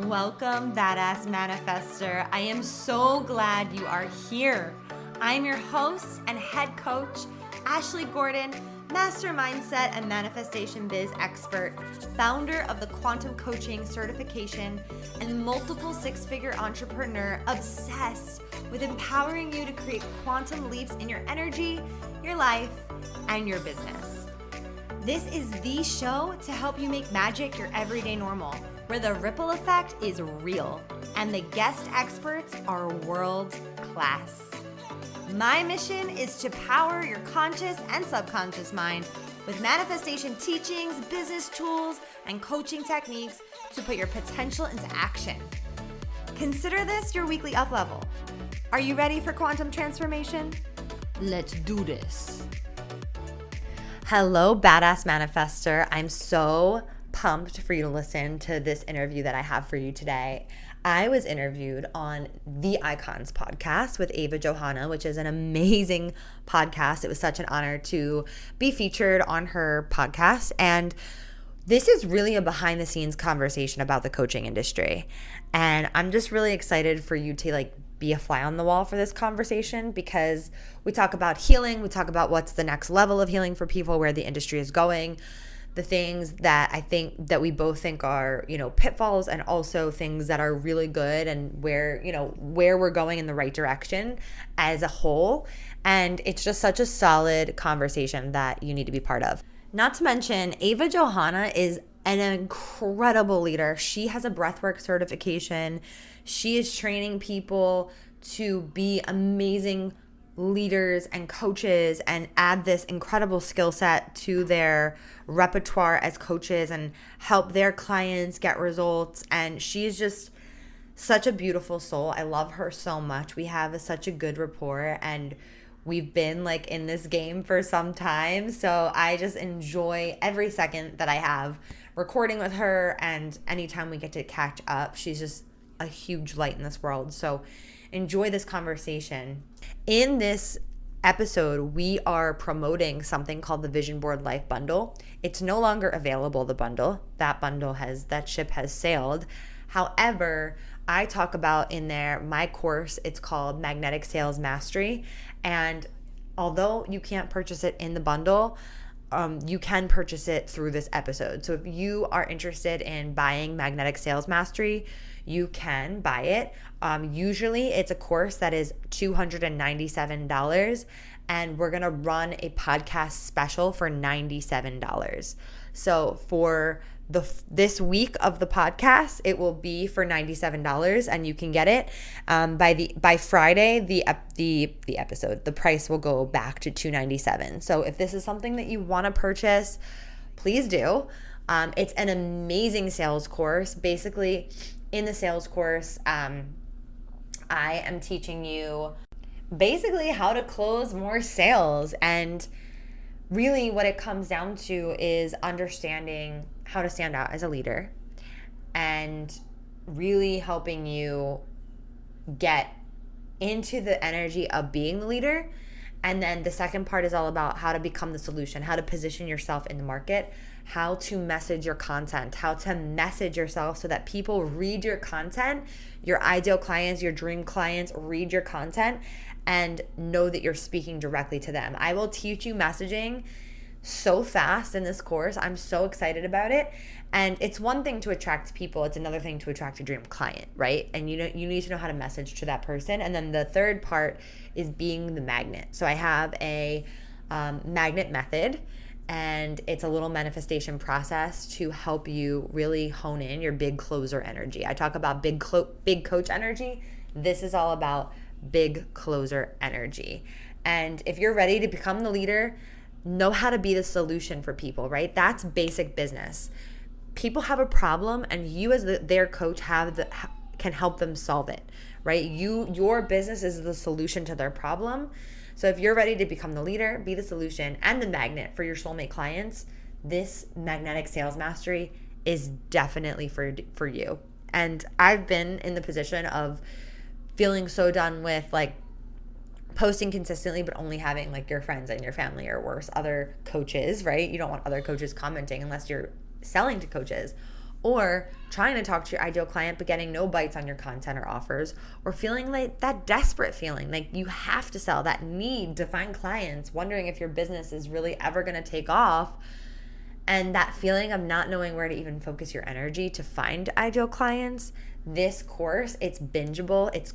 Welcome, Badass Manifester. I am so glad you are here. I'm your host and head coach, Ashley Gordon, master mindset and manifestation biz expert, founder of the Quantum Coaching certification, and multiple six-figure entrepreneur obsessed with empowering you to create quantum leaps in your energy, your life, and your business. This is the show to help you make magic your everyday normal, where the ripple effect is real and the guest experts are world class. My mission is to power your conscious and subconscious mind with manifestation teachings, business tools, and coaching techniques to put your potential into action. Consider this your weekly up level. Are you ready for quantum transformation? Let's do this. Hello, Badass Manifester. I'm so pumped for you to listen to this interview that I have for you today. I was interviewed on the Icons podcast with Ava Johanna, which is an amazing podcast. It was such an honor to be featured on her podcast. And this is really a behind the scenes conversation about the coaching industry. And I'm just really excited for you to be a fly on the wall for this conversation, because we talk about healing. We talk about what's the next level of healing for people, where the industry is going, the things that I think that we both think are, pitfalls, and also things that are really good, and where we're going in the right direction as a whole. And it's just such a solid conversation that you need to be part of. Not to mention, Ava Johanna is an incredible leader. She has a breathwork certification. She is training people to be amazing leaders and coaches and add this incredible skill set to their repertoire as coaches and help their clients get results. And she's just such a beautiful soul. I love her so much. We have such a good rapport, and we've been in this game for some time. So I just enjoy every second that I have recording with her, and anytime we get to catch up. She's just a huge light in this world. So enjoy this conversation. In this episode, we are promoting something called the Vision Board Life Bundle. It's no longer available, the bundle. That ship has sailed. However, I talk about in there my course. It's called Magnetic Sales Mastery. And although you can't purchase it in the bundle, you can purchase it through this episode. So if you are interested in buying Magnetic Sales Mastery, you can buy it. Usually it's a course that is $297, and we're going to run a podcast special for $97. So for this week of the podcast, it will be for $97, and you can get it by Friday. The price will go back to $297. So if this is something that you want to purchase, please do. It's an amazing sales course. Basically, in the sales course, I am teaching you basically how to close more sales. And really what it comes down to is understanding how to stand out as a leader, and really helping you get into the energy of being the leader. And then the second part is all about how to become the solution, how to position yourself in the market, how to message your content, how to message yourself so that people read your content, your ideal clients, your dream clients read your content and know that you're speaking directly to them. I will teach you messaging so fast in this course. I'm so excited about it. And it's one thing to attract people. It's another thing to attract a dream client, right? And you need to know how to message to that person. And then the third part is being the magnet. So I have a magnet method, and it's a little manifestation process to help you really hone in your big closer energy. I talk about big coach energy. This is all about big closer energy. And if you're ready to become the leader, know how to be the solution for people, right? That's basic business. People have a problem, and you as their coach can help them solve it, right? Your business is the solution to their problem. So if you're ready to become the leader, be the solution, and the magnet for your soulmate clients, this Magnetic Sales Mastery is definitely for you. And I've been in the position of feeling so done with posting consistently, but only having your friends and your family, or worse, other coaches, right? You don't want other coaches commenting unless you're selling to coaches, or trying to talk to your ideal client but getting no bites on your content or offers, or feeling like that desperate feeling like you have to sell, that need to find clients, wondering if your business is really ever going to take off, and that feeling of not knowing where to even focus your energy to find ideal clients. This course, it's bingeable, it's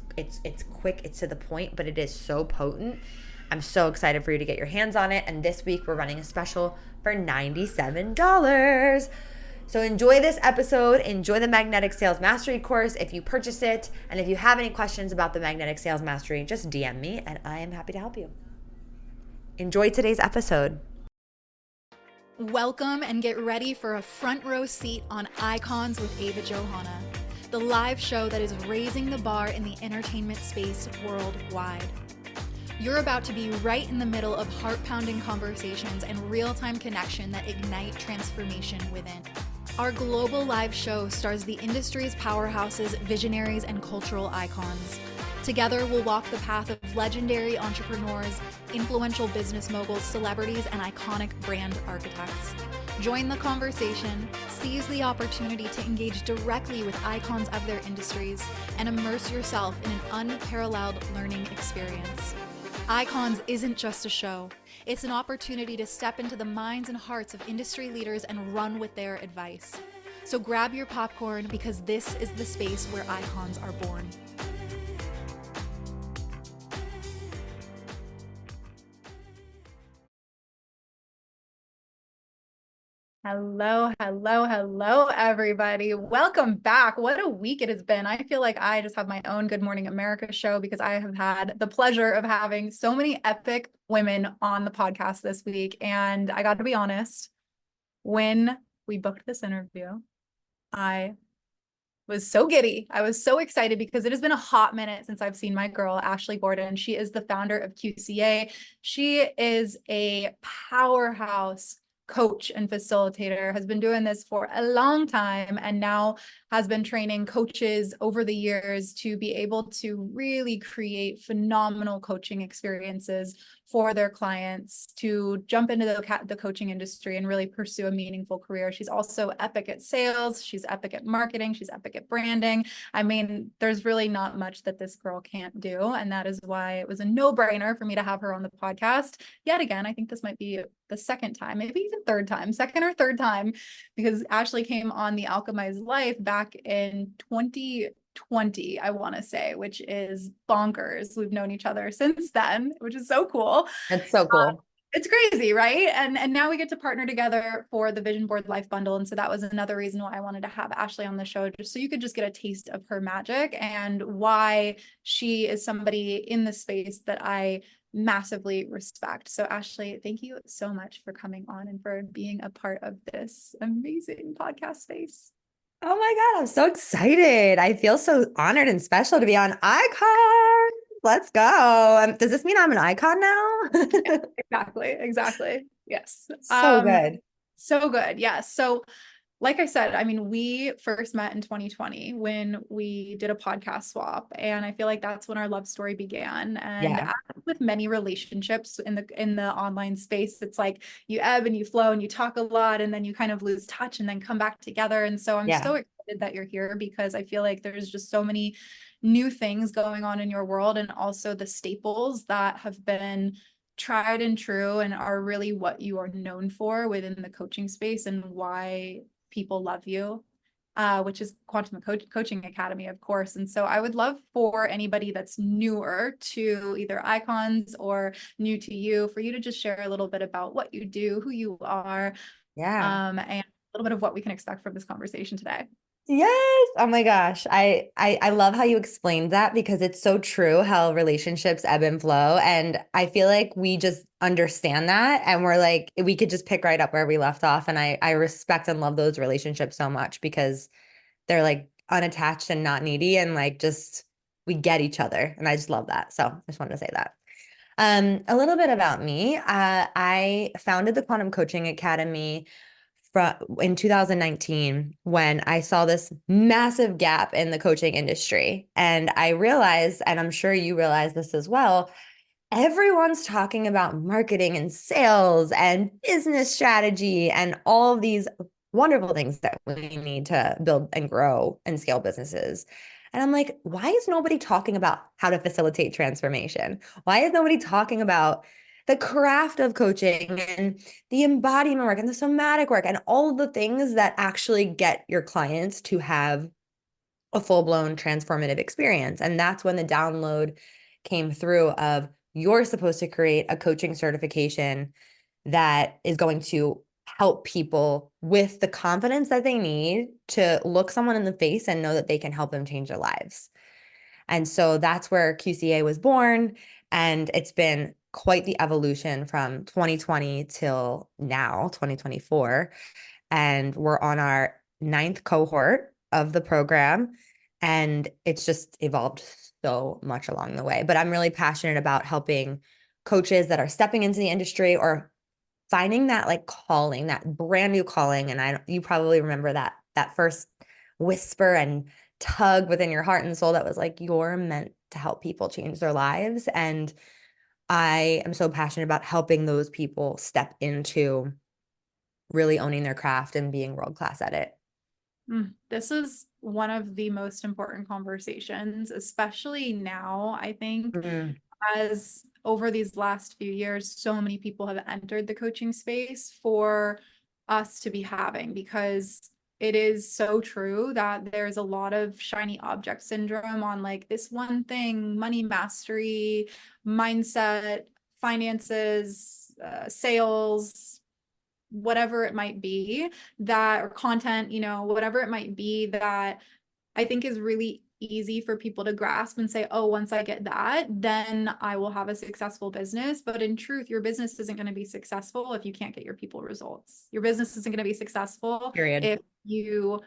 quick, it's to the point, but it is so potent. I'm so excited for you to get your hands on it. And this week we're running a special for $97. So enjoy this episode. Enjoy the Magnetic Sales Mastery course if you purchase it. And if you have any questions about the Magnetic Sales Mastery, just DM me and I am happy to help you. Enjoy today's episode. Welcome and get ready for a front row seat on Icons with Ava Johanna, the live show that is raising the bar in the entertainment space worldwide. You're about to be right in the middle of heart-pounding conversations and real-time connection that ignite transformation within. Our global live show stars the industry's powerhouses, visionaries, and cultural icons. Together, we'll walk the path of legendary entrepreneurs, influential business moguls, celebrities, and iconic brand architects. Join the conversation, seize the opportunity to engage directly with icons of their industries, and immerse yourself in an unparalleled learning experience. Icons isn't just a show. It's an opportunity to step into the minds and hearts of industry leaders and run with their advice. So grab your popcorn because this is the space where icons are born. Hello, hello, hello, everybody. Welcome back. What a week it has been. I feel like I just have my own Good Morning America show because I have had the pleasure of having so many epic women on the podcast this week. And I got to be honest, when we booked this interview, I was so giddy. I was so excited because it has been a hot minute since I've seen my girl, Ashley Gordon. She is the founder of QCA. She is a powerhouse coach and facilitator, has been doing this for a long time, and now has been training coaches over the years to be able to really create phenomenal coaching experiences for their clients to jump into the coaching industry and really pursue a meaningful career. She's also epic at sales. She's epic at marketing. She's epic at branding. I mean, there's really not much that this girl can't do. And that is why it was a no-brainer for me to have her on the podcast. Yet again, I think this might be the second time, maybe even second or third time, because Ashley came on the Alchemized Life back in 2020, I want to say, which is bonkers. We've known each other since then, which is so cool. That's so cool. It's crazy, right? And now we get to partner together for the Vision Board Life Bundle. And so that was another reason why I wanted to have Ashley on the show, just so you could just get a taste of her magic and why she is somebody in the space that I massively respect. So Ashley, thank you so much for coming on and for being a part of this amazing podcast space. Oh my God, I'm so excited. I feel so honored and special to be on Icon. Let's go. Does this mean I'm an icon now? Exactly. Yes. So good. So good. Yes. So like I said, I mean, we first met in 2020 when we did a podcast swap. And I feel like that's when our love story began. And as with many relationships in the online space, it's like you ebb and you flow and you talk a lot and then you kind of lose touch and then come back together. And so I'm so excited that you're here because I feel like there's just so many new things going on in your world, and also the staples that have been tried and true and are really what you are known for within the coaching space and why people love you, which is Quantum Coaching Academy, of course. And so I would love for anybody that's newer to either Icons or new to you, for you to just share a little bit about what you do, who you are, and a little bit of what we can expect from this conversation today. Yes. Oh my gosh. I love how you explained that because it's so true how relationships ebb and flow. And I feel like we just understand that and we're like, we could just pick right up where we left off. And I respect and love those relationships so much because they're like unattached and not needy and like just we get each other. And I just love that. So I just wanted to say that. A little bit about me. I founded the Quantum Coaching Academy in 2019 when I saw this massive gap in the coaching industry. And I realized, and I'm sure you realize this as well, everyone's talking about marketing and sales and business strategy and all of these wonderful things that we need to build and grow and scale businesses. And I'm like, why is nobody talking about how to facilitate transformation? Why is nobody talking about the craft of coaching and the embodiment work and the somatic work and all the things that actually get your clients to have a full-blown transformative experience? And that's when the download came through of you're supposed to create a coaching certification that is going to help people with the confidence that they need to look someone in the face and know that they can help them change their lives. And so that's where QCA was born. And it's been quite the evolution from 2020 till now, 2024. And we're on our ninth cohort of the program. And it's just evolved so much along the way. But I'm really passionate about helping coaches that are stepping into the industry or finding that like calling, that brand new calling. And you probably remember that first whisper and tug within your heart and soul that was like, you're meant to help people change their lives. And I am so passionate about helping those people step into really owning their craft and being world class at it. This is one of the most important conversations, especially now, I think, Mm, as over these last few years, so many people have entered the coaching space for us to be having, because it is so true that there's a lot of shiny object syndrome on like this one thing: money mastery, mindset, finances, sales, whatever it might be, that, or content, whatever it might be, that I think is really easy for people to grasp and say, oh, once I get that, then I will have a successful business. But in truth, your business isn't going to be successful if you can't get your people results. Your business isn't going to be successful period. if you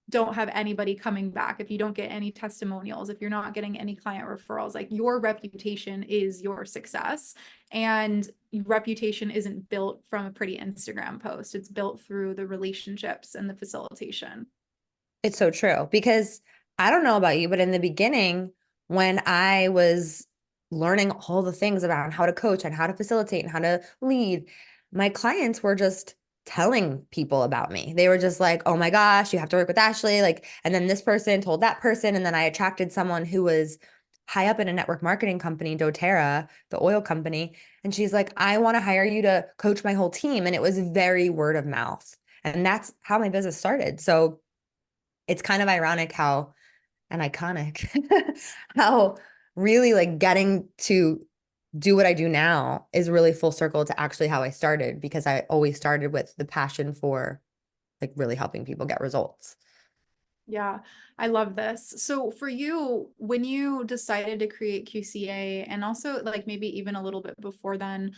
don't have anybody coming back, if you don't get any testimonials, if you're not getting any client referrals. Like, your reputation is your success. And reputation isn't built from a pretty Instagram post. It's built through the relationships and the facilitation. It's so true because I don't know about you, but in the beginning, when I was learning all the things about how to coach and how to facilitate and how to lead, my clients were just telling people about me. They were just like, oh my gosh, you have to work with Ashley. Like, and then this person told that person. And then I attracted someone who was high up in a network marketing company, doTERRA, the oil company. And she's like, I want to hire you to coach my whole team. And it was very word of mouth. And that's how my business started. So it's kind of ironic how and iconic how really like getting to do what I do now is really full circle to actually how I started, because I always started with the passion for like really helping people get results. Yeah, I love this. So for you, when you decided to create QCA, and also like maybe even a little bit before then,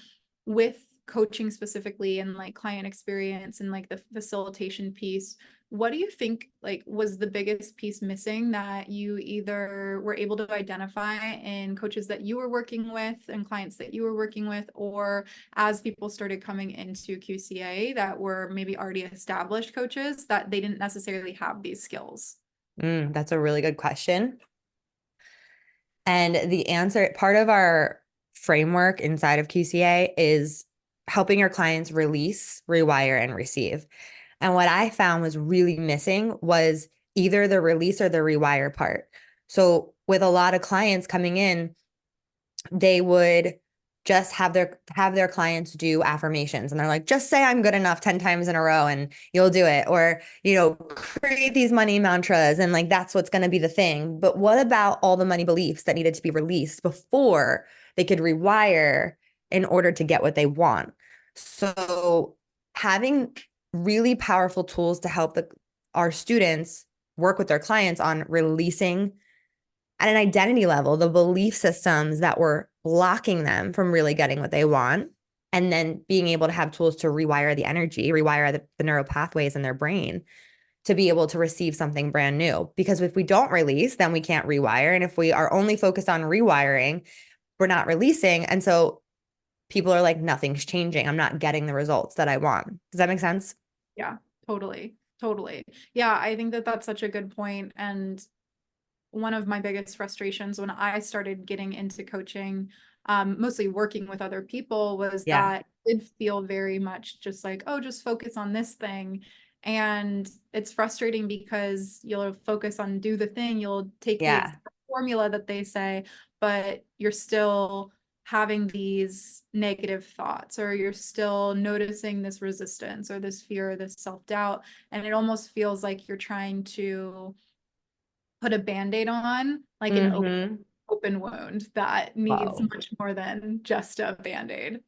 with coaching specifically and like client experience and like the facilitation piece, what do you think like was the biggest piece missing that you either were able to identify in coaches that you were working with and clients that you were working with, or as people started coming into QCA that were maybe already established coaches that they didn't necessarily have these skills? That's a really good question. And the answer, part of our framework inside of QCA is helping your clients release, rewire, and receive. And what I found was really missing was either the release or the rewire part. So with a lot of clients coming in, they would just have their clients do affirmations, and they're like, just say I'm good enough 10 times in a row and you'll do it, or create these money mantras, and like that's what's going to be the thing. But what about all the money beliefs that needed to be released before they could rewire in order to get what they want? So having really powerful tools to help our students work with their clients on releasing at an identity level the belief systems that were blocking them from really getting what they want, and then being able to have tools to rewire the energy, rewire the neural pathways in their brain to be able to receive something brand new. Because if we don't release, then we can't rewire. And if we are only focused on rewiring, we're not releasing. And so people are like, nothing's changing. I'm not getting the results that I want. Does that make sense? Yeah, totally. Totally. Yeah, I think that that's such a good point. And one of my biggest frustrations when I started getting into coaching, mostly working with other people, was Yeah. that it did feel very much just like, oh, just focus on this thing. And it's frustrating because you'll focus on do the thing, you'll take the Yeah. exact formula that they say, but you're still having these negative thoughts, or you're still noticing this resistance or this fear or this self-doubt. And it almost feels like you're trying to put a band-aid on like an Mm-hmm. open wound that needs Whoa. much more than just a band-aid.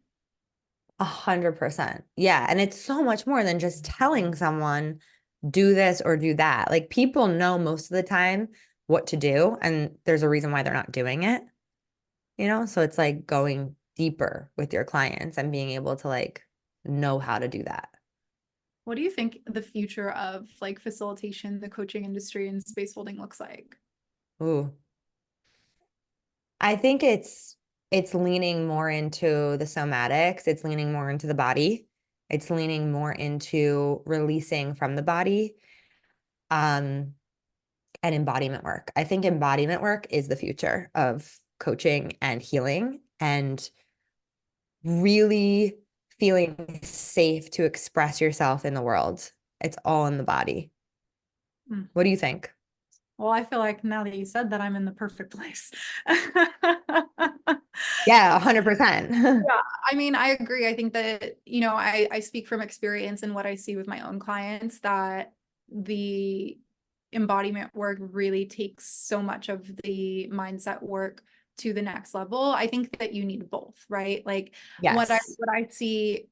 100%. Yeah. And it's so much more than just telling someone, do this or do that. Like people know most of the time what to do, and there's a reason why they're not doing it, you know? So it's like going deeper with your clients and being able to like know how to do that. What do you think the future of like facilitation, the coaching industry, and space holding looks like? Ooh. I think it's leaning more into the somatics, it's leaning more into the body. It's leaning more into releasing from the body. Um, and embodiment work. I think embodiment work is the future of coaching and healing and really feeling safe to express yourself in the world. It's all in the body. Mm. What do you think? Well, I feel like now that you said that, I'm in the perfect place. Yeah, 100%. Yeah, I mean, I agree. I think that, I speak from experience and what I see with my own clients, that the embodiment work really takes so much of the mindset work to the next level. I think that you need both, right? Like what I Yes. what I see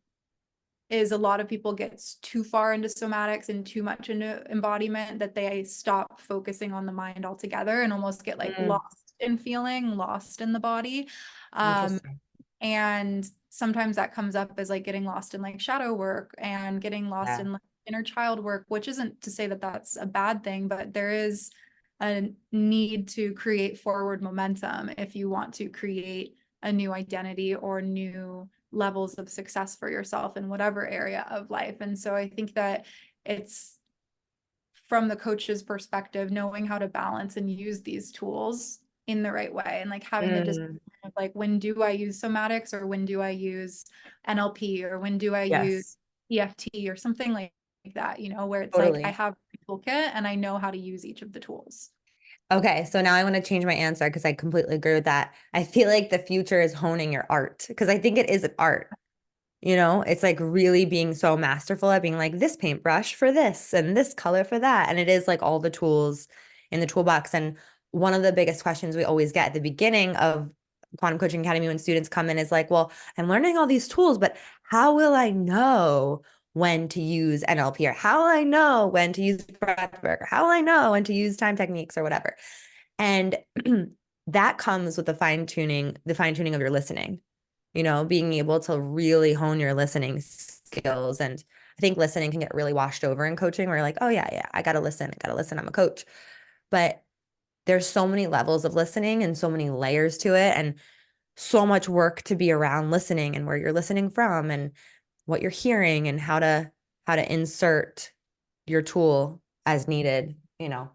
is a lot of people get too far into somatics and too much into embodiment that they stop focusing on the mind altogether and almost get like Mm, lost in feeling, lost in the body. Um, interesting. and sometimes that comes up as like getting lost in like shadow work and getting lost Yeah. in like inner child work, which isn't to say that that's a bad thing, but there is a need to create forward momentum if you want to create a new identity or new levels of success for yourself in whatever area of life. And so I think that it's from the coach's perspective, knowing how to balance and use these tools in the right way, and like having the discipline Mm, of like, when do I use somatics, or when do I use NLP, or when do I use yes, EFT or something like that, where it's like I totally. have a toolkit and I know how to use each of the tools. Okay, so now I want to change my answer because I completely agree with that. I feel like the future is honing your art because I think it is an art. You know, it's like really being so masterful at being like this paintbrush for this and this color for that. And it is like all the tools in the toolbox. And one of the biggest questions we always get at the beginning of Quantum Coaching Academy when students come in is like, well, I'm learning all these tools, but how will I know when to use NLP, or how will I know when to use breath work, or how will I know when to use time techniques or whatever? And that comes with the fine tuning of your listening, you know, being able to really hone your listening skills. And I think listening can get really washed over in coaching where you're like, oh, yeah, yeah, I got to listen. I got to listen. I'm a coach. But there's so many levels of listening and so many layers to it, and so much work to be around listening and where you're listening from and what you're hearing and how to insert your tool as needed, you know,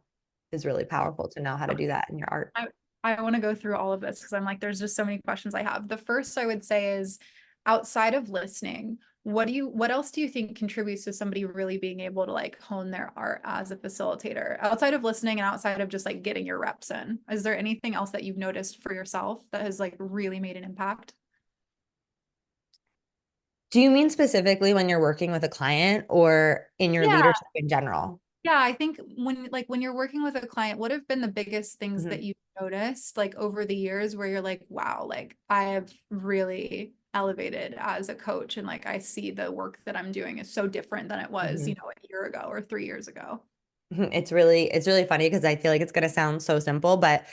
is really powerful to know how to do that in your art. I, I want to go through all of this because I'm like, there's just so many questions I have. The first I would say is, outside of listening, what else do you think contributes to somebody really being able to like hone their art as a facilitator? Outside of listening and outside of just like getting your reps in, is there anything else that you've noticed for yourself that has like really made an impact? Do you mean specifically when you're working with a client or in your Yeah. leadership in general? Yeah, I think when you're working with a client, what have been the biggest things that Mhm. you've noticed like over the years where you're like, wow, like I have really elevated as a coach, and like I see the work that I'm doing is so different than it was, Mhm. a year ago or 3 years ago. It's really funny because I feel like it's going to sound so simple, but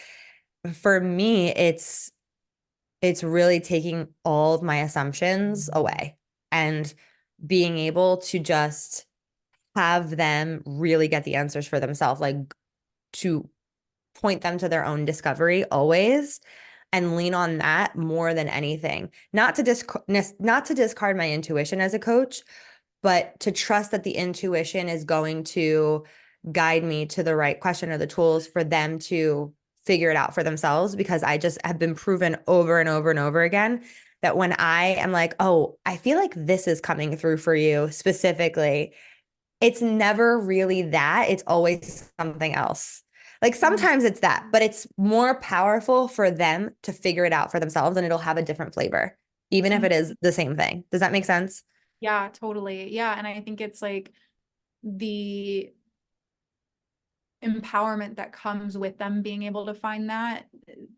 for me, it's really taking all of my assumptions away and being able to just have them really get the answers for themselves, like to point them to their own discovery always and lean on that more than anything. Not to discard my intuition as a coach, but to trust that the intuition is going to guide me to the right question or the tools for them to figure it out for themselves, because I just have been proven over and over and over again that when I am like, oh, I feel like this is coming through for you specifically, it's never really that. It's always something else. Like sometimes it's that, but it's more powerful for them to figure it out for themselves and it'll have a different flavor, even if Mhm. it is the same thing. Does that make sense? Yeah, totally. Yeah. And I think it's like the empowerment that comes with them being able to find that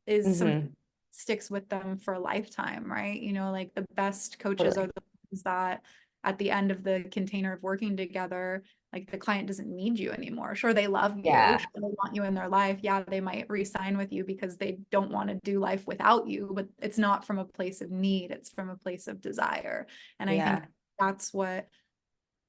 is something Mm-hmm. that sticks with them for a lifetime, right? Like the best coaches are Totally. the ones that at the end of the container of working together, like the client doesn't need you anymore. Sure, they love you, Yeah. sure, they want you in their life. Yeah, they might re-sign with you because they don't want to do life without you, but it's not from a place of need, it's from a place of desire. And I think Yeah. that's what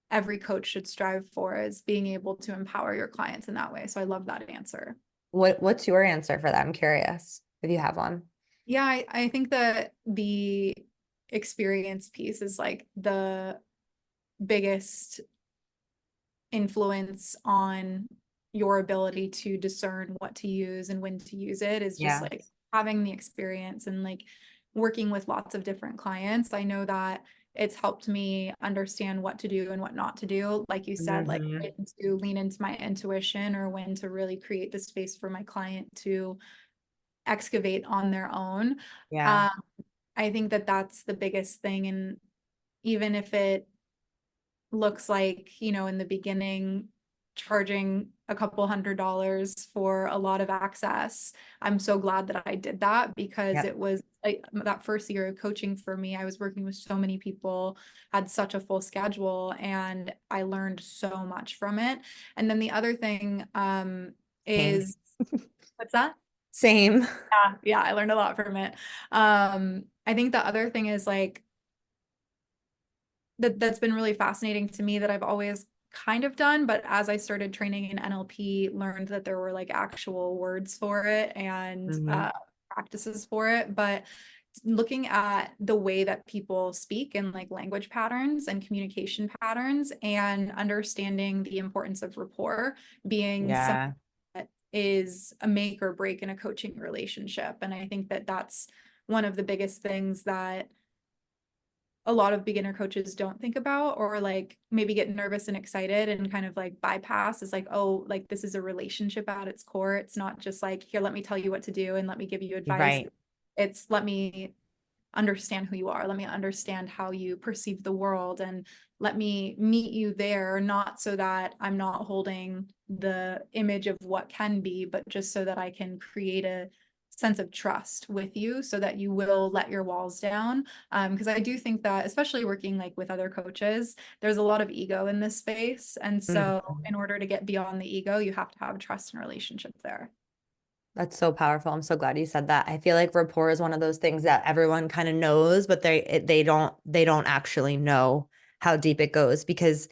every coach should strive for, is being able to empower your clients in that way. So I love that answer. What's your answer for that? I'm curious if you have one. Yeah, I think that the experience piece is like the biggest influence on your ability to discern what to use and when to use it, is just Yeah. like having the experience and like working with lots of different clients. I know that it's helped me understand what to do and what not to do. Like you said, like Mm-hmm. when to lean into my intuition or when to really create the space for my client to excavate on their own. Yeah. Um, I think that that's the biggest thing. And even if it looks like, in the beginning, charging a couple $100s for a lot of access, I'm so glad that I did that, because Yep. it was like that first year of coaching for me. I was working with so many people, had such a full schedule, and I learned so much from it. And then the other thing Same. is, what's that? Same. Yeah, I learned a lot from it. I think the other thing is like that's been really fascinating to me, that I've always kind of done, but as I started training in NLP, learned that there were like actual words for it and Mm-hmm. practices for it. But looking at the way that people speak and like language patterns and communication patterns, and understanding the importance of rapport being something Yeah. that is a make or break in a coaching relationship. And I think that that's one of the biggest things that a lot of beginner coaches don't think about, or like maybe get nervous and excited and kind of like bypass, is like, oh, like this is a relationship at its core. It's not just like, here, let me tell you what to do and let me give you advice. Right. It's let me understand who you are. Let me understand how you perceive the world, and let me meet you there, not so that I'm not holding the image of what can be, but just so that I can create a sense of trust with you, so that you will let your walls down. Because I do think that, especially working like with other coaches, there's a lot of ego in this space. And so Mhm. in order to get beyond the ego, you have to have trust and relationship there. That's so powerful. I'm so glad you said that. I feel like rapport is one of those things that everyone kind of knows, but they don't actually know how deep it goes, because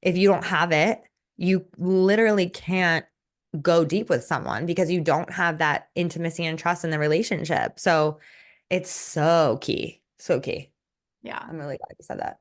if you don't have it, you literally can't go deep with someone because you don't have that intimacy and trust in the relationship. So it's so key. So key. Yeah. I'm really glad you said that.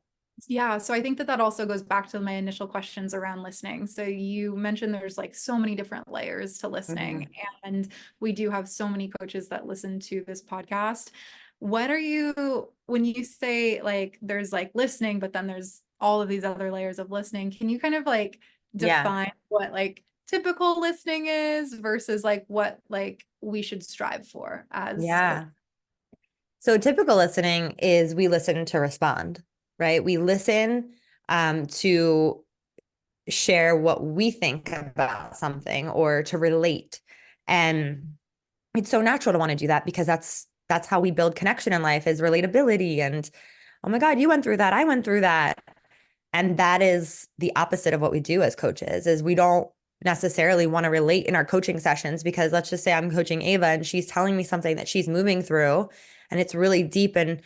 Yeah, so I think that that also goes back to my initial questions around listening. So you mentioned there's like so many different layers to listening, Mhm. and we do have so many coaches that listen to this podcast. What are you, when you say like there's like listening, but then there's all of these other layers of listening, can you kind of like Yeah. define what like typical listening is versus like what like we should strive for as a, Yeah. So typical listening is we listen to respond, right? We listen to share what we think about something or to relate. And it's so natural to want to do that because that's how we build connection in life, is relatability. And oh my God, you went through that. I went through that. And that is the opposite of what we do as coaches, is we don't necessarily want to relate in our coaching sessions, because let's just say I'm coaching Ava and she's telling me something that she's moving through and it's really deep and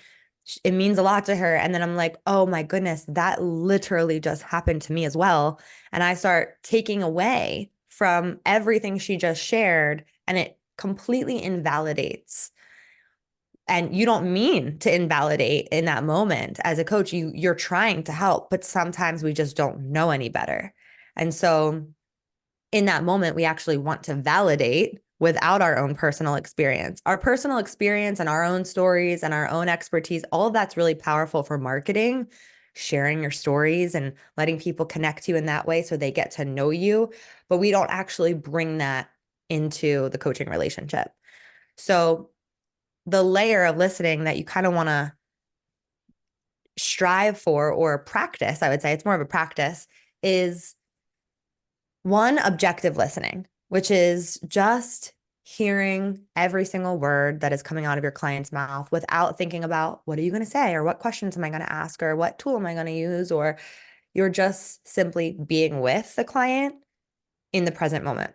it means a lot to her. And then I'm like, oh my goodness, that literally just happened to me as well. And I start taking away from everything she just shared, and it completely invalidates. And you don't mean to invalidate in that moment. As a coach, you're trying to help, but sometimes we just don't know any better. And so in that moment, we actually want to validate without our own personal experience. Our personal experience and our own stories and our own expertise, all of that's really powerful for marketing, sharing your stories and letting people connect to you in that way so they get to know you, but we don't actually bring that into the coaching relationship. So the layer of listening that you kind of want to strive for or practice, I would say it's more of a practice, is one, objective listening, which is just hearing every single word that is coming out of your client's mouth without thinking about what are you going to say or what questions am I going to ask or what tool am I going to use, or you're just simply being with the client in the present moment.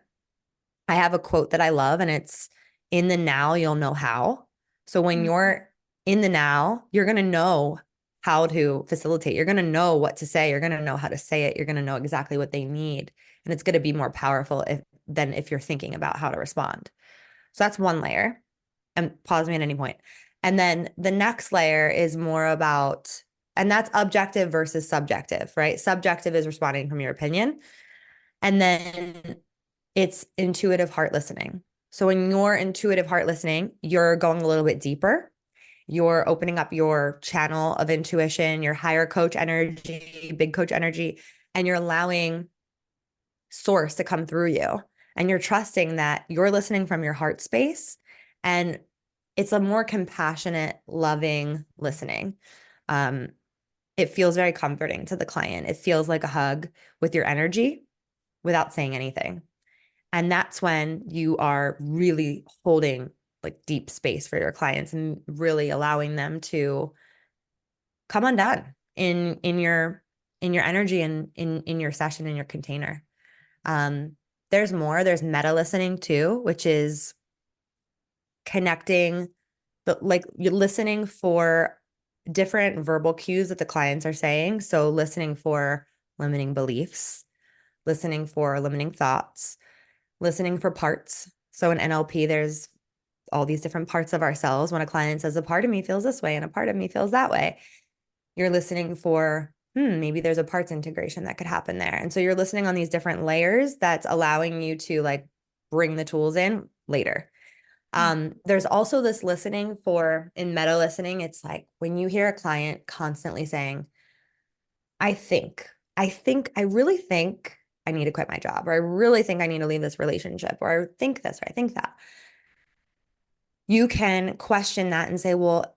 I have a quote that I love, and it's in the now, you'll know how. So when you're in the now, you're going to know how to facilitate. You're going to know what to say. You're going to know how to say it. You're going to know exactly what they need. And it's going to be more powerful than if you're thinking about how to respond. So that's one layer. And pause me at any point. And then the next layer is more about, and that's objective versus subjective, right? Subjective is responding from your opinion. And then it's intuitive heart listening. So when you're intuitive heart listening, you're going a little bit deeper. You're opening up your channel of intuition, your higher coach energy, big coach energy, and you're allowing source to come through you. And you're trusting that you're listening from your heart space. And it's a more compassionate, loving listening. It feels very comforting to the client. It feels like a hug with your energy without saying anything. And that's when you are really holding like deep space for your clients and really allowing them to come undone in your energy and in your session, in your container. There's more. There's meta listening too, which is connecting, but like you're listening for different verbal cues that the clients are saying. So listening for limiting beliefs, listening for limiting thoughts, listening for parts. So in NLP, there's all these different parts of ourselves. When a client says, a part of me feels this way and a part of me feels that way, you're listening for, maybe there's a parts integration that could happen there. And so you're listening on these different layers that's allowing you to like bring the tools in later. There's also this listening for, in meta listening, it's like when you hear a client constantly saying, I really think I need to quit my job, or I really think I need to leave this relationship, or I think this, or I think that. You can question that and say, well,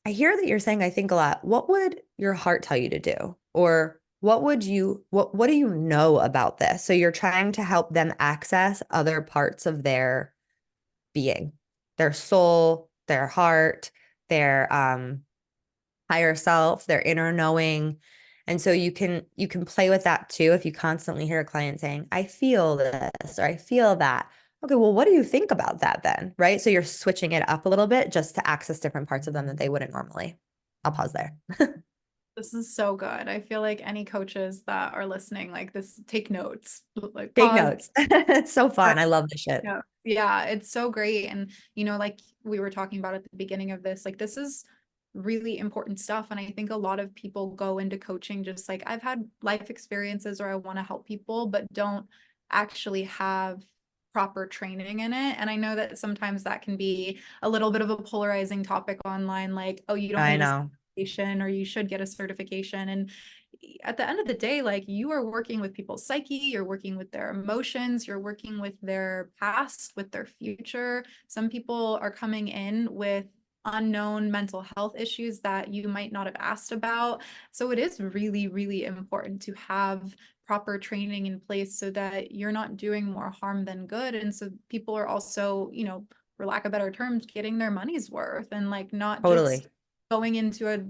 I hear that you're saying I think a lot. What would your heart tell you to do? Or what do you know about this? So you're trying to help them access other parts of their being, their soul, their heart, their higher self, their inner knowing. And so you can play with that too. If you constantly hear a client saying, I feel this or I feel that. Okay, well, what do you think about that then? Right? So you're switching it up a little bit just to access different parts of them that they wouldn't normally. I'll pause there. This is so good. I feel like any coaches that are listening, like this, take notes, like Take pause. notes. It's so fun. I love this shit. Yeah. Yeah, it's so great. And, like we were talking about at the beginning of this, like this is really important stuff. And I think a lot of people go into coaching just like I've had life experiences or I want to help people, but don't actually have proper training in it. And I know that sometimes that can be a little bit of a polarizing topic online, like, oh, you don't I need a know. certification or you should get a certification. And at the end of the day, like you are working with people's psyche, you're working with their emotions, you're working with their past, with their future. Some people are coming in with unknown mental health issues that you might not have asked about. So it is really, really important to have proper training in place so that you're not doing more harm than good. And so people are also, for lack of better terms, getting their money's worth and like not just Totally. going into a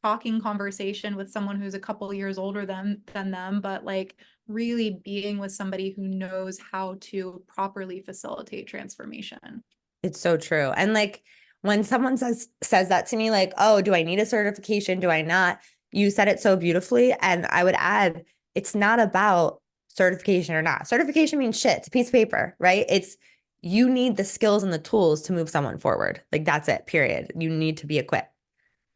talking conversation with someone who's a couple years older than them, but like really being with somebody who knows how to properly facilitate transformation. It's so true. And like when someone says that to me, like, oh, do I need a certification? Do I not? You said it so beautifully. And I would add, it's not about certification or not. Certification means shit. It's a piece of paper, right? It's you need the skills and the tools to move someone forward. Like that's it, period. You need to be equipped.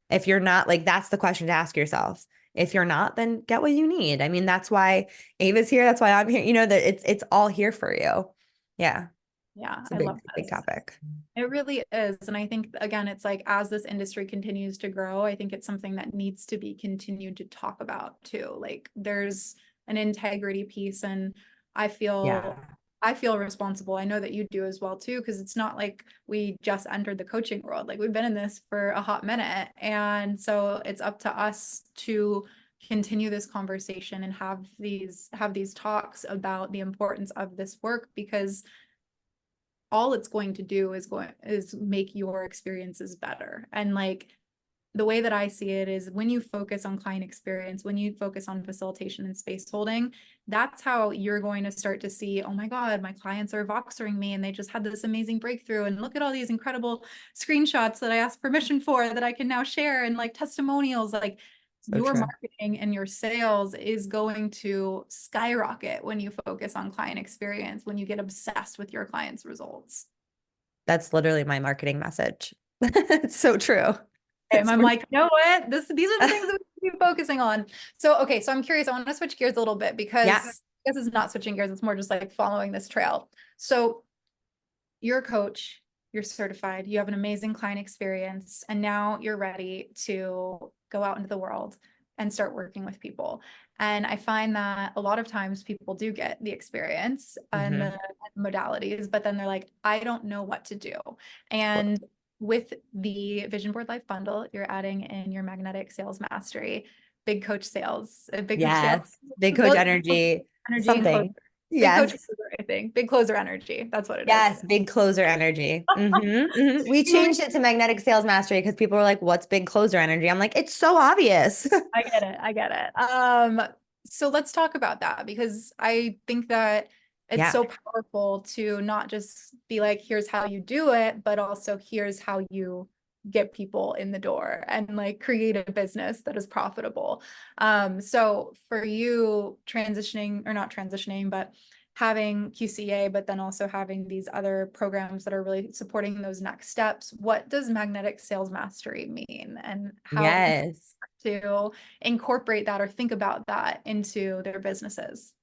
If you're not, like, that's the question to ask yourself. If you're not, then get what you need. I mean, that's why Ava's here. That's why I'm here. That it's all here for you. Yeah. Yeah, It's a I love big this. topic. It really is. And I think, again, it's like as this industry continues to grow, I think it's something that needs to be continued to talk about too. Like there's an integrity piece, and I Yeah. feel I feel responsible. I know that you do as well too, because it's not like we just entered the coaching world. Like we've been in this for a hot minute. And so it's up to us to continue this conversation and have these talks about the importance of this work, because all it's going to do is make your experiences better. And like the way that I see it is when you focus on client experience, when you focus on facilitation and space holding, that's how you're going to start to see, oh my God, my clients are voxering me and they just had this amazing breakthrough. And look at all these incredible screenshots that I asked permission for that I can now share, and like testimonials. Like So your true. marketing and your sales is going to skyrocket when you focus on client experience, when you get obsessed with your clients' results. That's literally my marketing message. It's so true. And It's I'm like, you know what? These are the things that we should be focusing on. So, okay, so I'm curious. I want to switch gears a little bit, yeah. because this is not switching gears. It's more just like following this trail. So you're a coach, you're certified, you have an amazing client experience, and now you're ready to go out into the world and start working with people. And I find that a lot of times people do get the experience and hmm the modalities, but then they're like, I don't know what to do. And with the Vision Board Life bundle, you're adding in your magnetic sales mastery, big coach sales, big coach sales, Yes. Big coach both energy, energy and closer. something. Big coach Yes. closer, I think. Big closer energy. That's what it is. Yes. Big closer energy. We changed it to magnetic sales mastery because people were like, what's big closer energy? I'm like, it's so obvious. I get it. I get it. So let's talk about that, because I think that it's Yeah. so powerful to not just be like, here's how you do it, but also here's how you get people in the door and like create a business that is profitable. So for you transitioning, or not transitioning, but having QCA, but then also having these other programs that are really supporting those next steps, what does magnetic sales mastery mean, and how can Yes. to incorporate that or think about that into their businesses?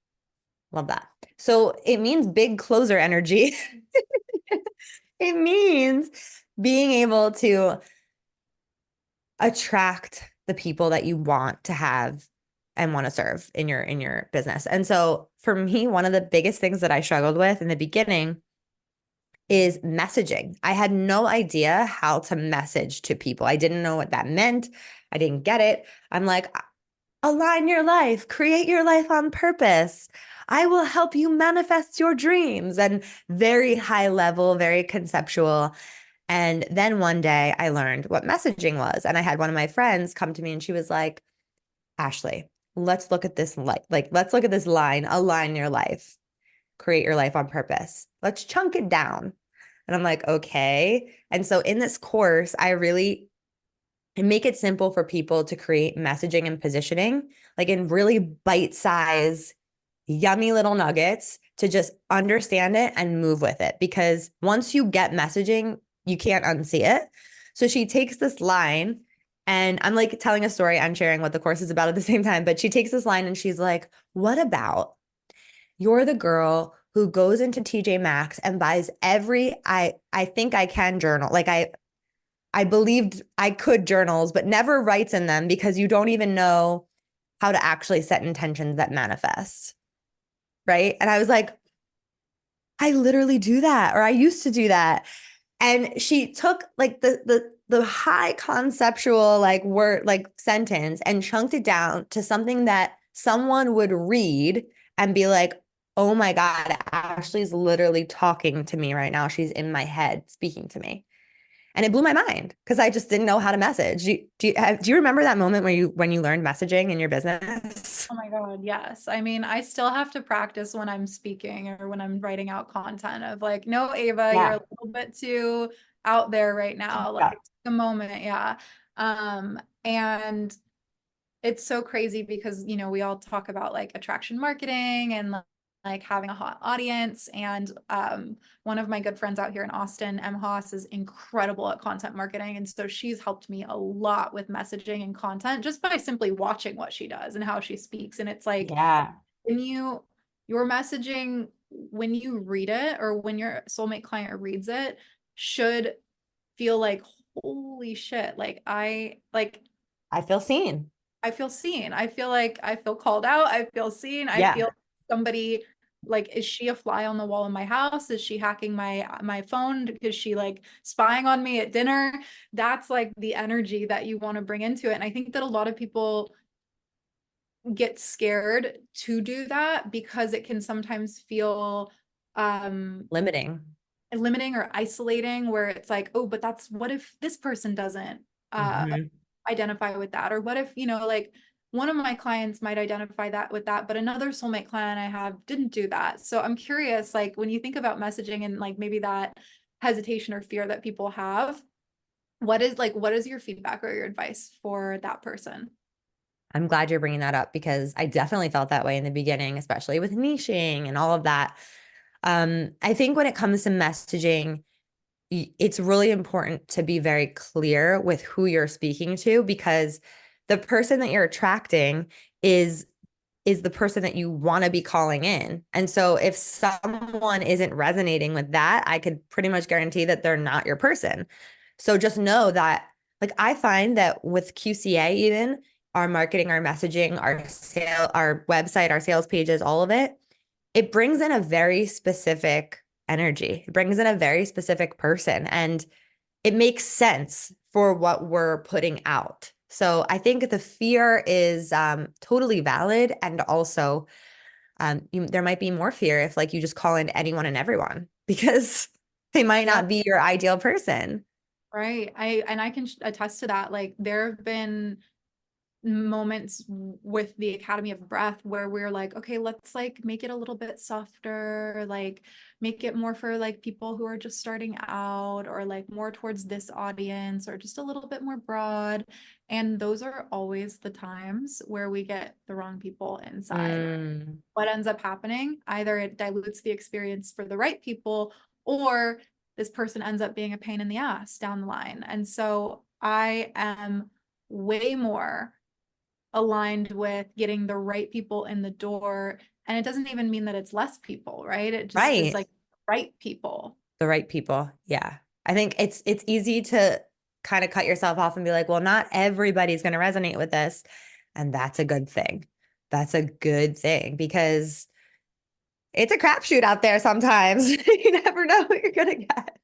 Love that. So it means big closer energy. It means being able to attract the people that you want to have and want to serve in your business. And so for me, one of the biggest things that I struggled with in the beginning is messaging. I had no idea how to message to people. I didn't know what that meant. I didn't get it. I'm like, align your life, create your life on purpose. I will help you manifest your dreams. And very high level, very conceptual. And then one day I learned what messaging was. And I had one of my friends come to me and she was like, Ashley, let's look at this let's look at this line, align your life, create your life on purpose. Let's chunk it down. And I'm like, okay. And so in this course, I make it simple for people to create messaging and positioning, like in really bite-size, yummy little nuggets to just understand it and move with it. Because once you get messaging, you can't unsee it. So she takes this line, and I'm like telling a story and sharing what the course is about at the same time. But she takes this line and she's like, what about you're the girl who goes into TJ Maxx and buys every I think I can journal. Like I believed I could journals, but never writes in them because you don't even know how to actually set intentions that manifest. Right. And I was like, I literally do that, or I used to do that. And she took like the high conceptual like word like sentence and chunked it down to something that someone would read and be like, oh my God, Ashley's literally talking to me right now. She's in my head speaking to me. And it blew my mind because I just didn't know how to message. Do you remember that moment where when you learned messaging in your business? Oh my God, yes. I mean, I still have to practice when I'm speaking or when I'm writing out content of like, no, Ava, you're Yeah. a little bit too out there right now. Like, Yeah. take a moment. Yeah. And it's so crazy because, we all talk about like attraction marketing and like having a hot audience. And one of my good friends out here in Austin, M. Haas, is incredible at content marketing. And so she's helped me a lot with messaging and content just by simply watching what she does and how she speaks. And it's like, Yeah. when your messaging when you read it, or when your soulmate client reads it, should feel like, holy shit, I feel seen. I feel seen. I feel like I feel called out. I feel seen. I Yeah. feel somebody, like, is she a fly on the wall in my house? Is she hacking my phone? Is she like spying on me at dinner? That's like the energy that you want to bring into it. And I think that a lot of people get scared to do that because it can sometimes feel Limiting. limiting or isolating, where it's like, oh, but that's, what if this person doesn't Hmm. identify with that? Or what if, like, one of my clients might identify that with that, but another soulmate client I have didn't do that. So I'm curious, like, when you think about messaging and like maybe that hesitation or fear that people have, what is your feedback or your advice for that person? I'm glad you're bringing that up because I definitely felt that way in the beginning, especially with niching and all of that. I think when it comes to messaging, it's really important to be very clear with who you're speaking to because the person that you're attracting is is the person that you want to be calling in. And so if someone isn't resonating with that, I could pretty much guarantee that they're not your person. So just know that, like, I find that with QCA, even our marketing, our messaging, our sale, our website, our sales pages, all of it, it brings in a very specific energy. It brings in a very specific person. And it makes sense for what we're putting out. So I think the fear is totally valid. And also, there might be more fear if like you just call in anyone and everyone because they might Yeah. not be your ideal person. Right. I can attest to that. Like, there have been moments with the Academy of Breath where we're like, okay, let's like make it a little bit softer, like make it more for like people who are just starting out, or like more towards this audience, or just a little bit more broad. And those are always the times where we get the wrong people inside. Mm, What ends up happening? Either it dilutes the experience for the right people, or this person ends up being a pain in the ass down the line. And so I am way more aligned with getting the right people in the door. And it doesn't even mean that it's less people, right? It just is right. like right people. The right people. Yeah. I think it's easy to kind of cut yourself off and be like, well, not everybody's going to resonate with this. And that's a good thing. That's a good thing because it's a crapshoot out there sometimes. You never know what you're gonna get.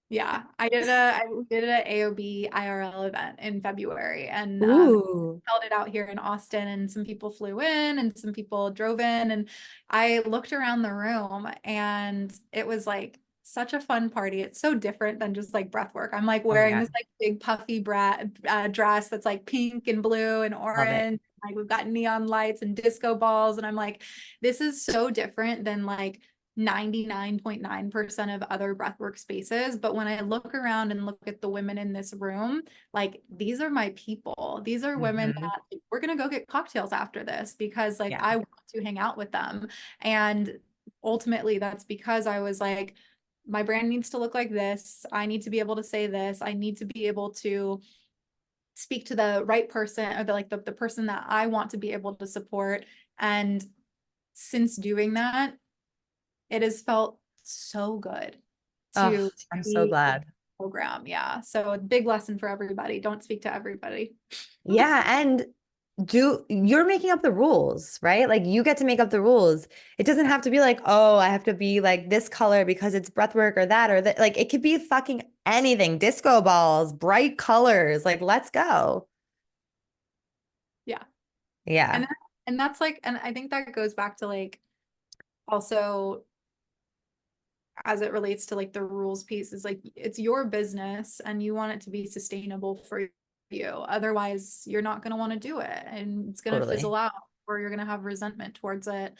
Yeah, I did an AOB IRL event in February, and Ooh, held it out here in Austin, and some people flew in and some people drove in, and I looked around the room, and it was like such a fun party. It's so different than just like breath work. I'm like oh my wearing God. this like big puffy dress that's like pink and blue and Love it. orange. Like, we've got neon lights and disco balls, and I'm like, this is so different than like 99.9% of other breathwork spaces. But when I look around and look at the women in this room, like, these are my people. These are women Hmm. that, like, we're going to go get cocktails after this because like Yeah. I want to hang out with them. And ultimately that's because I was like, my brand needs to look like this. I need to be able to say this. I need to be able to speak to the right person, or the person that I want to be able to support. And since doing that, it has felt so good Oh, to I'm so be in glad. the program. Yeah. So a big lesson for everybody. Don't speak to everybody. Yeah, and you're making up the rules, right? Like you get to make up the rules. It doesn't Yeah. have to be like, oh, I have to be like this color because it's breathwork or that or that. Like it could be fucking anything, disco balls, bright colors. Like, let's go. Yeah. And Yeah, that, and that's like, and I think that goes back to like, also, as it relates to like the rules piece, is like, it's your business and you want it to be sustainable for you. Otherwise, you're not going to want to do it, and it's going to fizzle totally. out, or you're going to have resentment towards it.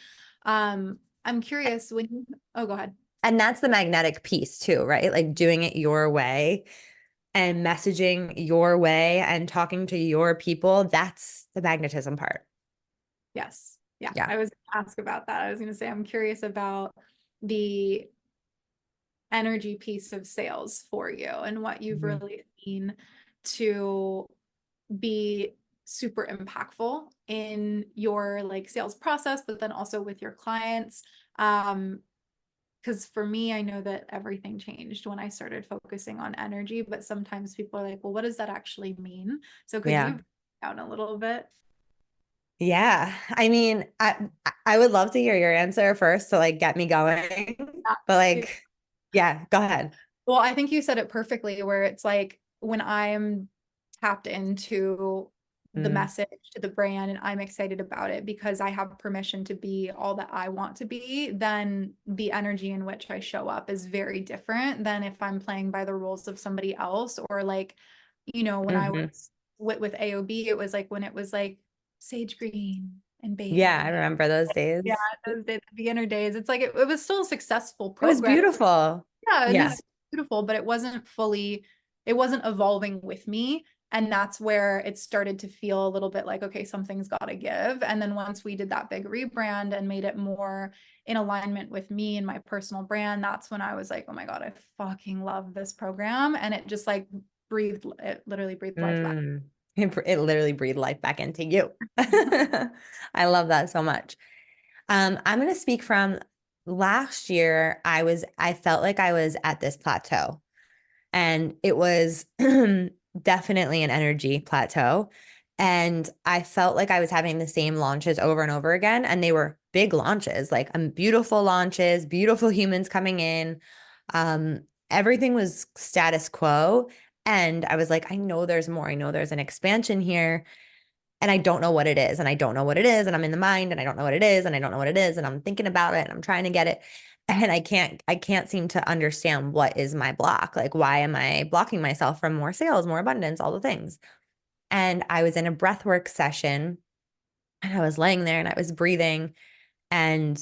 I'm curious when you, oh, go ahead. And that's the magnetic piece too, right? Like doing it your way and messaging your way and talking to your people. That's the magnetism part. Yes. Yeah. Yeah. I was gonna ask about that. I was going to say, I'm curious about the energy piece of sales for you and what you've Mhm. really seen to be super impactful in your like sales process, but then also with your clients. because for me, I know that everything changed when I started focusing on energy, but sometimes people are like, well, what does that actually mean? So could you Yeah. break down a little bit? Yeah. I mean, I would love to hear your answer first to like get me going. But Yeah. like, yeah, go ahead. Well, I think you said it perfectly, where it's like when I'm tapped into the Mm, message to the brand and I'm excited about it because I have permission to be all that I want to be, then the energy in which I show up is very different than if I'm playing by the rules of somebody else. Or like, when I hmm was with AOB, it was like when it was like sage green and Yeah, I baby. remember those Yeah, days. those days, the beginner days. It's like it was still a successful It was program. beautiful. Yeah, and Yeah. it's beautiful, but it wasn't evolving with me. And that's where it started to feel a little bit like, okay, something's got to give. And then once we did that big rebrand and made it more in alignment with me and my personal brand, that's when I was like, oh my God, I fucking love this program. And it just like it literally breathed life back. Mm. It literally breathed life back into you. I love that so much. I'm going to speak from last year. I felt like I was at this plateau, and it was definitely an energy plateau. And I felt like I was having the same launches over and over again. And they were big launches, like beautiful launches, beautiful humans coming in. Um, Everything was status quo. And I was like, I know there's more. I know there's an expansion here. And I don't know what it is. And I don't know what it is. And I'm in the mind and I don't know what it is. And I don't know what it is. And I'm thinking about it and I'm trying to get it. And I can't seem to understand what is my block. Like, why am I blocking myself from more sales, more abundance, all the things? And I was in a breathwork session and I was laying there and I was breathing and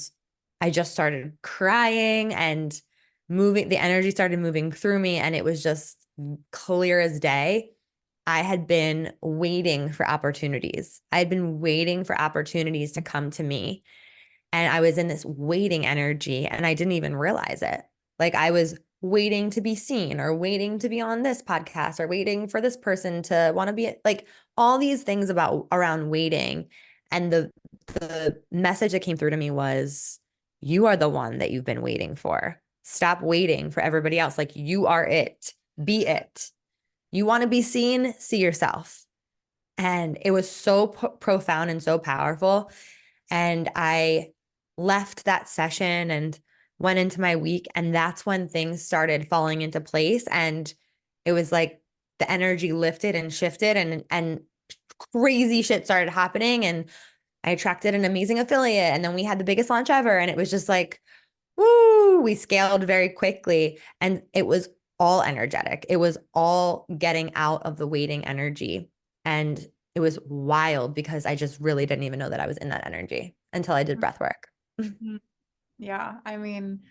I just started crying and moving. The energy started moving through me and it was just clear as day. I had been waiting for opportunities. I had been waiting for opportunities to come to me. And I was in this waiting energy and I didn't even realize it. Like I was waiting to be seen or waiting to be on this podcast or waiting for this person to want to be like all these things about around waiting. And the message that came through to me was you are the one that you've been waiting for. Stop waiting for everybody else. Like you are it. Be it. You want to be seen, see yourself. And it was so profound and so powerful. And I left that session and went into my week. And that's when things started falling into place. And it was like the energy lifted and shifted and crazy shit started happening. And I attracted an amazing affiliate. And then we had the biggest launch ever. And it was just like, woo, we scaled very quickly. And it was all energetic. It was all getting out of the waiting energy. And it was wild because I just really didn't even know that I was in that energy until I did breath work. Mhm. Yeah, I mean,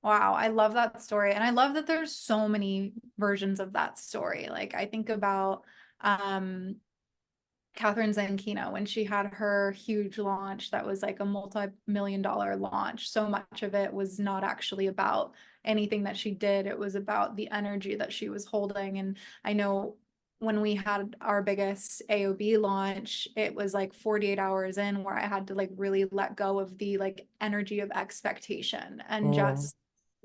wow, I love that story. And I love that there's so many versions of that story. Like I think about um Catherine Zankino when she had her huge launch that was like a multi-million-dollar launch. So much of it was not actually about anything that she did. It was about the energy that she was holding. And I know when we had our biggest AOB launch, it was like 48 hours in where I had to like really let go of the like energy of expectation and Oh, just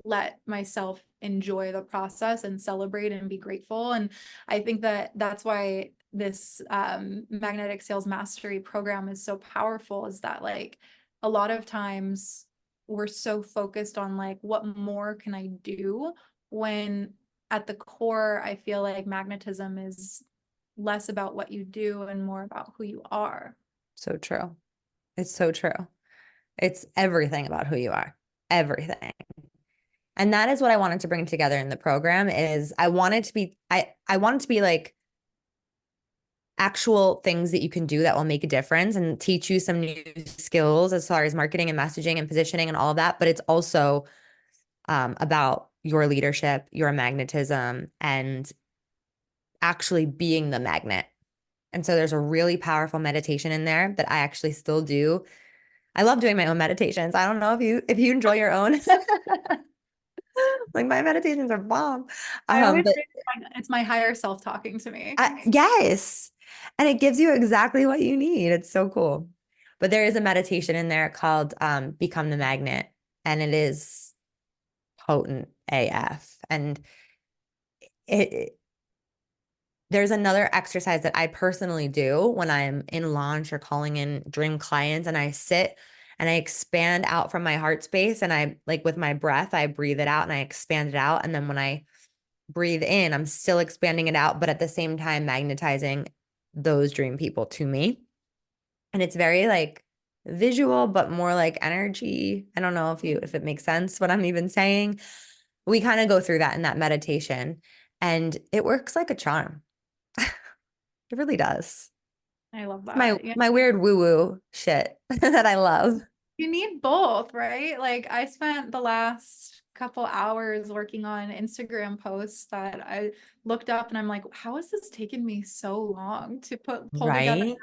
let myself enjoy the process and celebrate and be grateful. And I think that that's why this magnetic sales mastery program is so powerful, is that like a lot of times we're so focused on like what more can I do, when at the core I feel like magnetism is less about what you do and more about who you are. so true. It's so true. It's everything about who you are. Everything. And that is what I wanted to bring together in the program is I wanted to be like actual things that you can do that will make a difference and teach you some new skills as far as marketing and messaging and positioning and all of that. But it's also about your leadership, your magnetism, and actually being the magnet. And so there's a really powerful meditation in there that I actually still do. I love doing my own meditations. I don't know if you enjoy your own. Like my meditations are bomb. I always But say it's my higher self talking to me. yes. And it gives you exactly what you need. It's so cool. But there is a meditation in there called Become the Magnet. And it is potent AF. And it there's another exercise that I personally do when I'm in launch or calling in dream clients, and I sit and I expand out from my heart space, and I like with my breath, I breathe it out and I expand it out. And then when I breathe in, I'm still expanding it out, but at the same time magnetizing those dream people to me. And it's very like visual, but more like energy. I don't know if it makes sense what I'm even saying. We kind of go through that in that meditation, and it works like a charm. It really does. I love It's my that. Yeah. my weird woo-woo shit that I love. You need both, right? Like I spent the last couple hours working on Instagram posts that I looked up and I'm like, how has this taken me so long to pull together Right?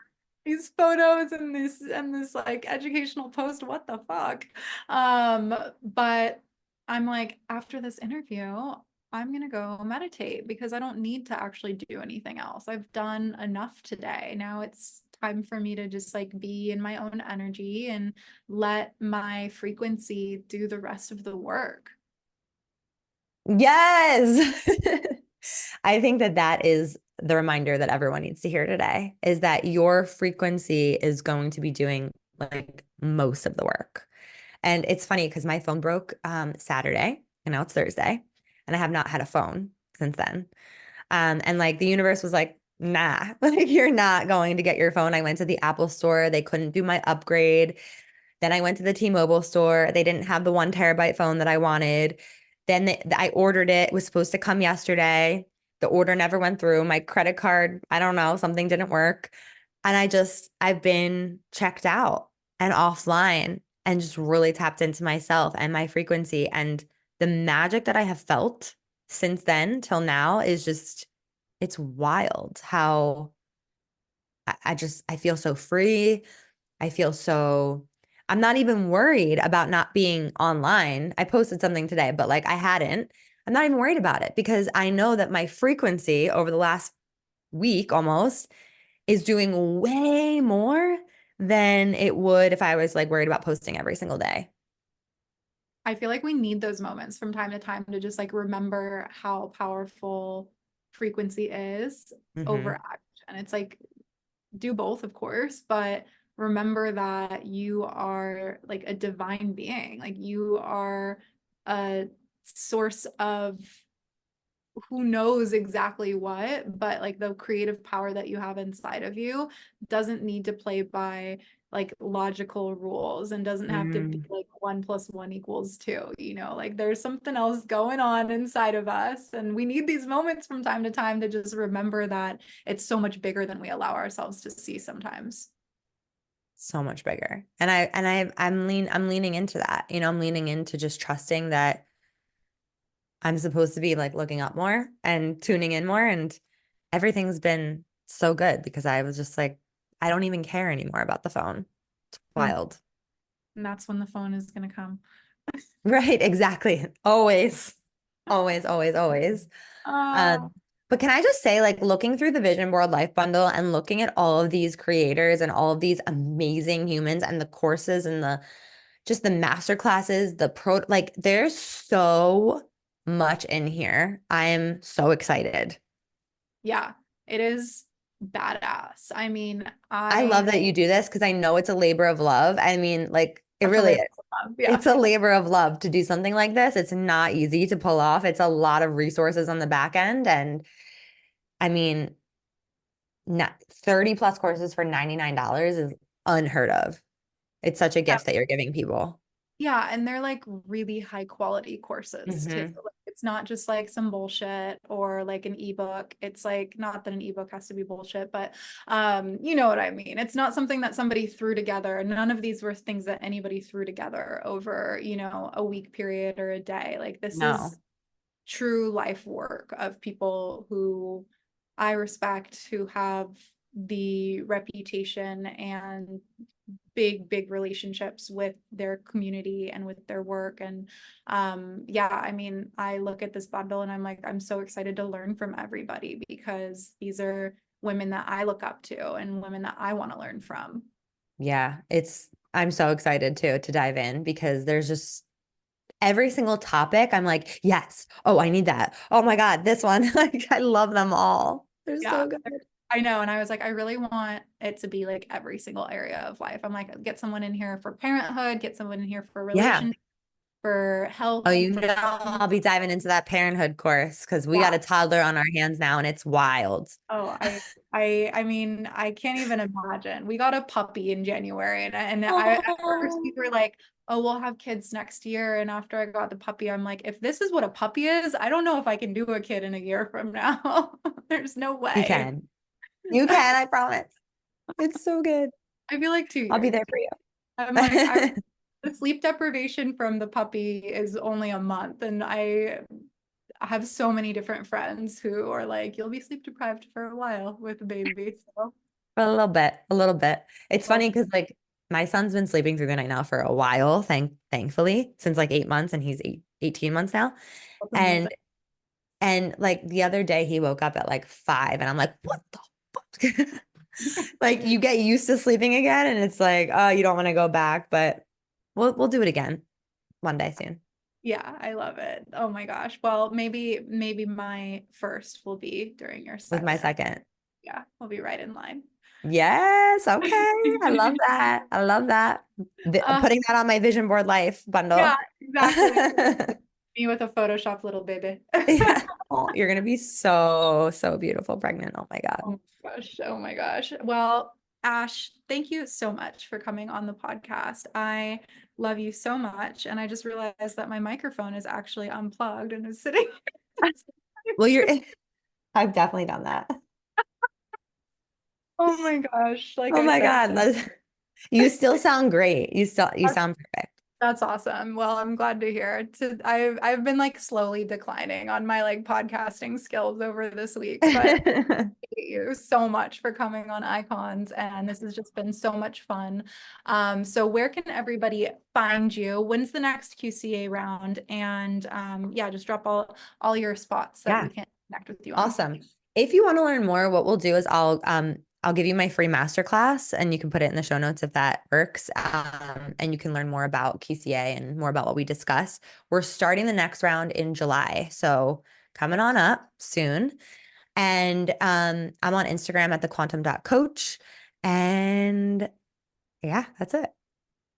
these photos and this like educational post? What the fuck? But I'm like, after this interview, I'm gonna go meditate because I don't need to actually do anything else. I've done enough today. Now it's time for me to just like be in my own energy and let my frequency do the rest of the work. Yes. I think that that is the reminder that everyone needs to hear today is that your frequency is going to be doing like most of the work. And it's funny because my phone broke Saturday and now it's Thursday, and I have not had a phone since then. And like the universe was like, nah, like you're not going to get your phone. I went to the Apple store. They couldn't do my upgrade. Then I went to the T-Mobile store. They didn't have the 1 terabyte phone that I wanted. I ordered it. It was supposed to come yesterday. The order never went through. My credit card, I don't know, something didn't work. And I've been checked out and offline and just really tapped into myself and my frequency. And the magic that I have felt since then till now is just, it's wild how I feel so free. I feel so, I'm not even worried about not being online. I posted something today, but like I hadn't. I'm not even worried about it because I know that my frequency over the last week almost is doing way more than it would if I was like worried about posting every single day. I feel like we need those moments from time to time to just like remember how powerful frequency is over Hmm. action. It's like do both, of course, but remember that you are like a divine being. Like you are a source of who knows exactly what, but like the creative power that you have inside of you doesn't need to play by like logical rules and doesn't have to be Mm, like 1 + 1 = 2, like there's something else going on inside of us. And we need these moments from time to time to just remember that it's so much bigger than we allow ourselves to see sometimes. so much bigger. I'm leaning into that. I'm leaning into just trusting that I'm supposed to be like looking up more and tuning in more. And everything's been so good because I was just like, I don't even care anymore about the phone. It's Mm. wild. And that's when the phone is going to come. Right, exactly. Always, always, always, always. Oh, Um, but can I just say, like, looking through the Vision Board Life Bundle and looking at all of these creators and all of these amazing humans and the courses and the just the master classes, like, there's so much in here. I am so excited. yeah, it is badass. I mean, I love I that you do this because I know it's a labor of love. I mean, like, it such a really labor is. of love. Yeah. It's a labor of love to do something like this. It's not easy to pull off. It's a lot of resources on the back end. And I mean, not 30 plus courses for $99 is unheard of. It's such a gift that you're giving people. Yeah, and they're like really high quality courses too. Hmm. Like, it's not just like some bullshit or like an ebook. It's like not that an ebook has to be bullshit, but you know what I mean. It's not something that somebody threw together. None of these were things that anybody threw together over, a week period or a day. Like this No, is true life work of people who I respect, who have the reputation and big relationships with their community and with their work. And yeah, I mean, I look at this bundle and I'm like, I'm so excited to learn from everybody because these are women that I look up to and women that I want to learn from. yeah, I'm so excited too to dive in because there's just every single topic, I'm like, yes. Oh, I need that. Oh my God, this one. Like, I love them all. They're Yeah, so good. I know. And I was like, I really want it to be like every single area of life. I'm like, get someone in here for parenthood, get someone in here for Yeah. relations, for health, Oh, you for know, I'll be diving into that parenthood course because we got yeah. a toddler on our hands now and it's wild. Oh, I mean, I can't even imagine. We got a puppy in January, and at first Oh, we were like, oh, we'll have kids next year. And after I got the puppy, I'm like, if this is what a puppy is, I don't know if I can do a kid in a year from now. There's no you way. can. You can, I promise. It's so good. I feel like I'll be 2 years. there for I'm like, you. the sleep deprivation from the puppy is only a month, and I have so many different friends who are like, you'll be sleep deprived for a while with a baby. So, A little bit, a little bit. It's well, funny because like my son's been sleeping through the night now for a while, thankfully, since like 8 months and he's 18 months now. that's amazing. And like the other day he woke up at like 5 and I'm like, what the fuck? Like you get used to sleeping again and it's like, oh, you don't want to go back, but we'll do it again one day soon Yeah, I love it. Oh my gosh. Well, maybe my first will be during your with my second. second. Yeah, we'll be right in line. Yes, okay. I love that. I love that. Uh, Putting that on my vision board life yeah, bundle. exactly. Me with a Photoshop little baby. Yeah. Oh, you're gonna be so, so beautiful pregnant. Oh my God. Oh my gosh. Oh my gosh. Well, Ash, thank you so much for coming on the podcast. I love you so much. And I just realized that my microphone is actually unplugged and is sitting. Well, I've definitely done that. Oh my gosh. Like Oh I my said, God. You still sound great. You sound perfect. that's awesome. Well, I'm glad to hear. I've been like slowly declining on my like podcasting skills over this week, but thank you so much for coming on Icons, and this has just been so much fun. So where can everybody find you? When's the next QCA round? And yeah, just drop all your spots that we Yeah. can connect with you on. Awesome. If you want to learn more, what we'll do is I'll give you my free masterclass and you can put it in the show notes if that works. And you can learn more about QCA and more about what we discuss. We're starting the next round in July. So coming on up soon. And I'm on Instagram at thequantum.coach. And yeah, that's it.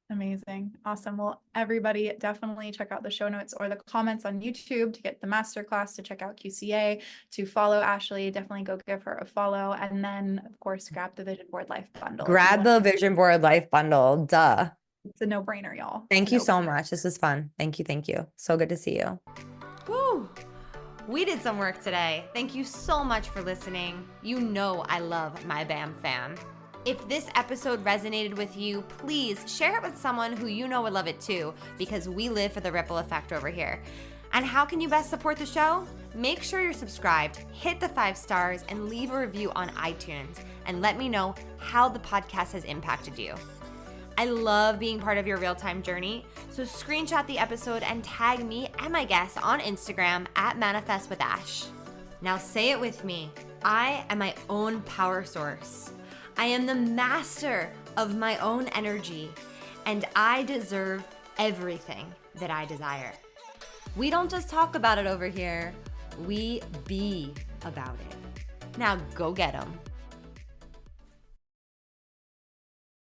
Amazing. Awesome. Well, everybody definitely check out the show notes or the comments on YouTube to get the masterclass, to check out QCA, to follow Ashley. Definitely go give her a follow. And then, of course, grab the Vision Board Life bundle if you Grab want. the Vision Board Life bundle. Duh. It's a no-brainer, y'all. It's a Thank you no. so much. This was fun. Thank you. Thank you. So good to see you. Woo! We did some work today. Thank you so much for listening. You know I love my BAM fam. If this episode resonated with you, please share it with someone who you know would love it too, because we live for the ripple effect over here. And how can you best support the show? Make sure you're subscribed, hit the 5 stars, and leave a review on iTunes, and let me know how the podcast has impacted you. I love being part of your real-time journey, so screenshot the episode and tag me and my guests on Instagram at ManifestWithAsh. Now say it with me. I am my own power source. I am the master of my own energy, and I deserve everything that I desire. We don't just talk about it over here, we be about it. Now go get 'em.